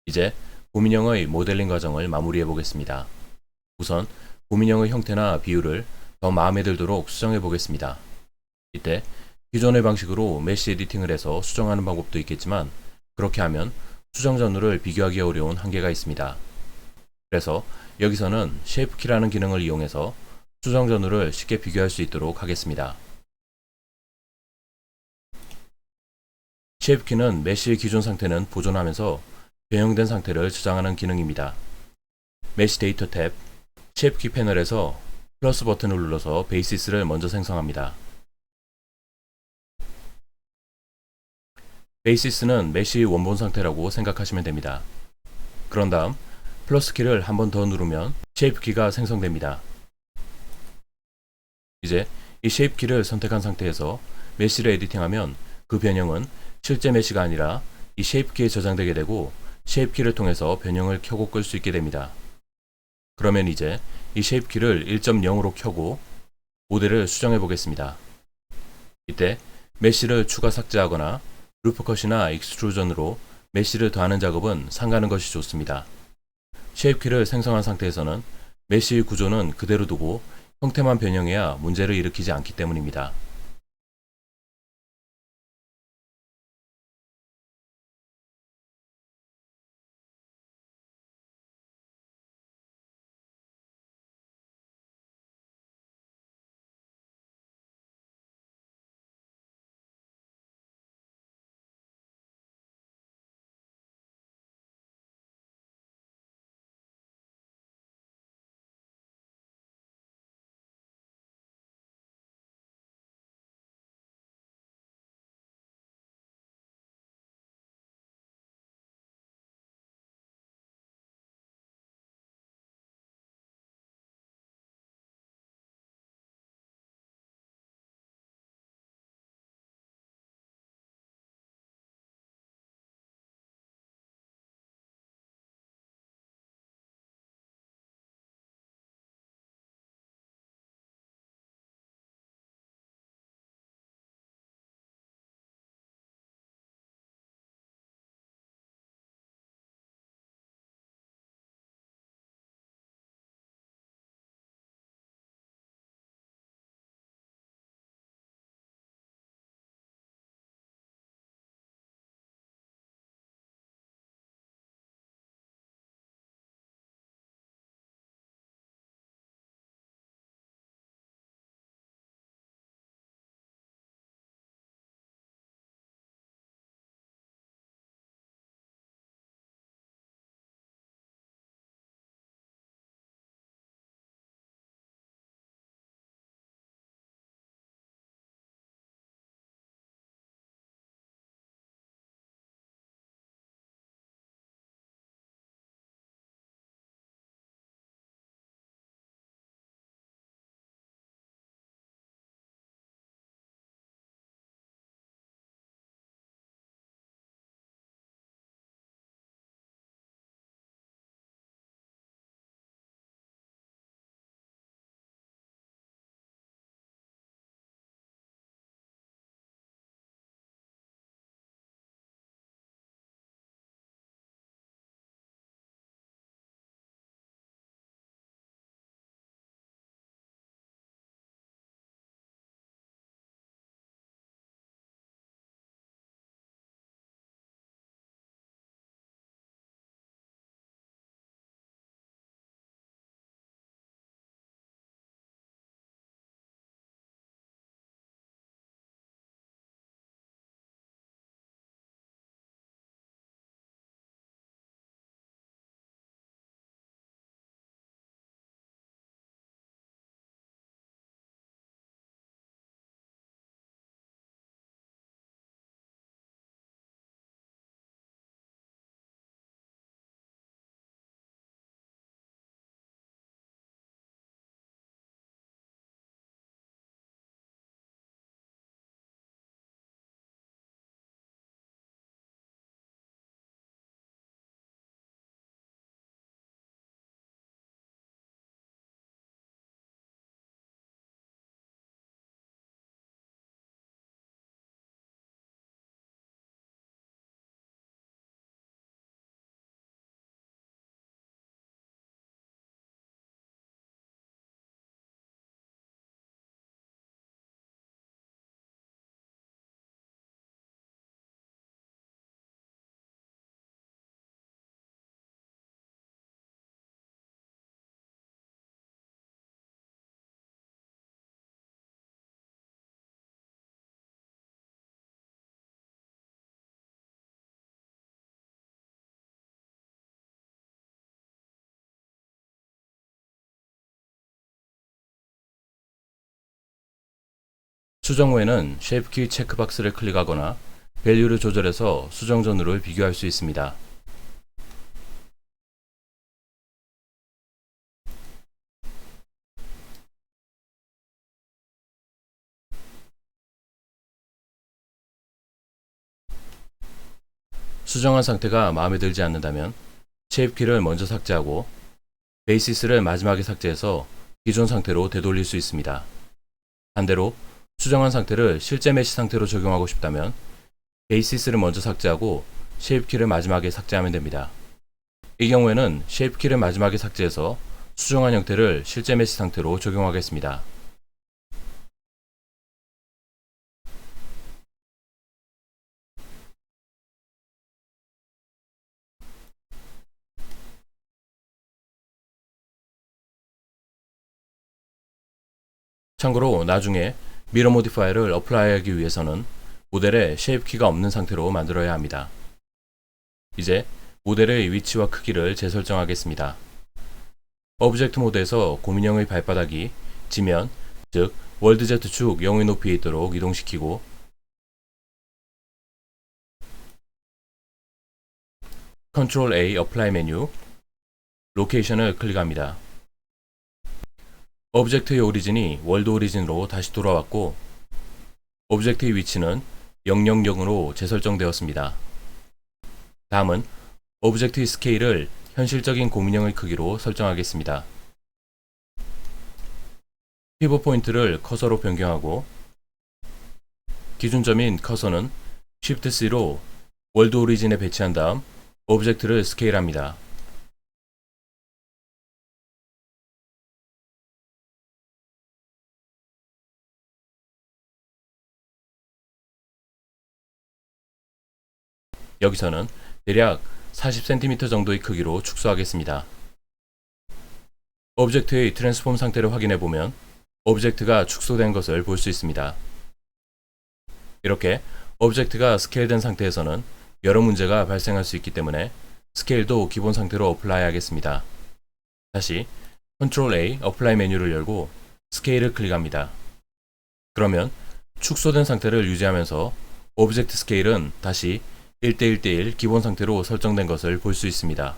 이제 곰인형의 모델링 과정을 마무리해 보겠습니다. 우선 곰인형의 형태나 비율을 더 마음에 들도록 수정해 보겠습니다. 이때 기존의 방식으로 메쉬 에디팅을 해서 수정하는 방법도 있겠지만 그렇게 하면 수정 전후를 비교하기 어려운 한계가 있습니다. 그래서 여기서는 쉐이프키라는 기능을 이용해서 수정 전후를 쉽게 비교할 수 있도록 하겠습니다. 쉐이프키는 메쉬의 기존 상태는 보존하면서 변형된 상태를 저장하는 기능입니다. 메쉬 데이터 탭, 쉐이프키 패널에서 플러스 버튼을 눌러서 베이시스를 먼저 생성합니다. 베이시스는 메쉬의 원본 상태라고 생각하시면 됩니다. 그런 다음 플러스 키를 한 번 더 누르면 쉐이프 키가 생성됩니다. 이제 이 쉐이프 키를 선택한 상태에서 메쉬를 에디팅하면 그 변형은 실제 메쉬가 아니라 이 쉐이프 키에 저장되게 되고 쉐이프 키를 통해서 변형을 켜고 끌 수 있게 됩니다. 그러면 이제 이 쉐이프 키를 1.0으로 켜고 모델을 수정해 보겠습니다. 이때 메쉬를 추가 삭제하거나 루프컷이나 익스트루전으로 메쉬를 더하는 작업은 삼가는 것이 좋습니다. 쉐입키를 생성한 상태에서는 메쉬의 구조는 그대로 두고 형태만 변형해야 문제를 일으키지 않기 때문입니다. 수정 후에는 쉐이프 키 체크박스를 클릭하거나 밸류를 조절해서 수정 전후를 비교할 수 있습니다. 수정한 상태가 마음에 들지 않는다면 쉐이프 키를 먼저 삭제하고 베이시스를 마지막에 삭제해서 기존 상태로 되돌릴 수 있습니다. 반대로 수정한 상태를 실제 메시 상태로 적용하고 싶다면 베이시스를 먼저 삭제하고 쉐이프 키를 마지막에 삭제하면 됩니다. 이 경우에는 쉐이프 키를 마지막에 삭제해서 수정한 형태를 실제 메시 상태로 적용하겠습니다. 참고로 나중에 미러 모디파이어를 어플라이하기 위해서는 모델에 쉐이프 키가 없는 상태로 만들어야 합니다. 이제 모델의 위치와 크기를 재설정하겠습니다. 오브젝트 모드에서 곰인형의 발바닥이 지면, 즉 월드 Z축 0의 높이에 있도록 이동시키고 Ctrl A 어플라이 메뉴, 로케이션을 클릭합니다. 오브젝트의 오리진이 월드 오리진으로 다시 돌아왔고 오브젝트의 위치는 000으로 재설정되었습니다. 다음은 오브젝트의 스케일을 현실적인 곰인형의 크기로 설정하겠습니다. 피벗 포인트를 커서로 변경하고 기준점인 커서는 Shift C로 월드 오리진에 배치한 다음 오브젝트를 스케일합니다. 여기서는 대략 40cm 정도의 크기로 축소하겠습니다. 오브젝트의 트랜스폼 상태를 확인해 보면 오브젝트가 축소된 것을 볼 수 있습니다. 이렇게 오브젝트가 스케일된 상태에서는 여러 문제가 발생할 수 있기 때문에 스케일도 기본 상태로 어플라이 하겠습니다. 다시 Ctrl A 어플라이 메뉴를 열고 스케일을 클릭합니다. 그러면 축소된 상태를 유지하면서 오브젝트 스케일은 다시 1:1:1 기본 상태로 설정된 것을 볼 수 있습니다.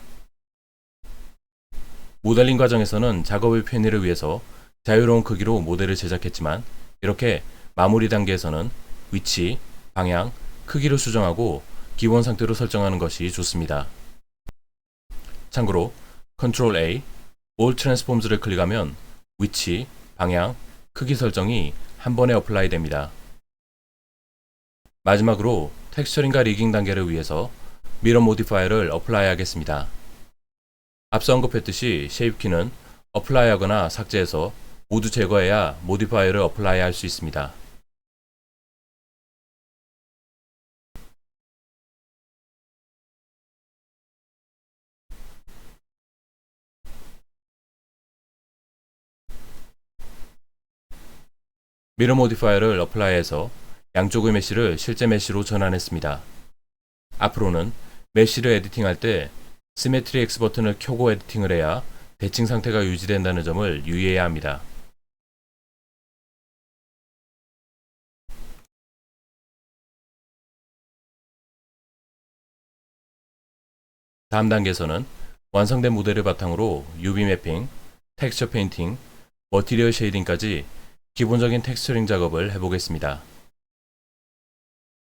모델링 과정에서는 작업의 편의를 위해서 자유로운 크기로 모델을 제작했지만 이렇게 마무리 단계에서는 위치, 방향, 크기를 수정하고 기본 상태로 설정하는 것이 좋습니다. 참고로 Ctrl A, All Transforms를 클릭하면 위치, 방향, 크기 설정이 한 번에 어플라이 됩니다. 마지막으로 텍스처링과 리깅 단계를 위해서 미러 모디파이어를 어플라이 하겠습니다. 앞서 언급했듯이 쉐이프 키는 어플라이 하거나 삭제해서 모두 제거해야 모디파이어를 어플라이 할 수 있습니다. 미러 모디파이어를 어플라이해서 양쪽의 메쉬를 실제 메쉬로 전환했습니다. 앞으로는 메쉬를 에디팅할 때 시메트리 X 버튼을 켜고 에디팅을 해야 대칭 상태가 유지된다는 점을 유의해야 합니다. 다음 단계에서는 완성된 모델을 바탕으로 UV 매핑, 텍스처 페인팅, 머티리얼 쉐이딩까지 기본적인 텍스처링 작업을 해보겠습니다.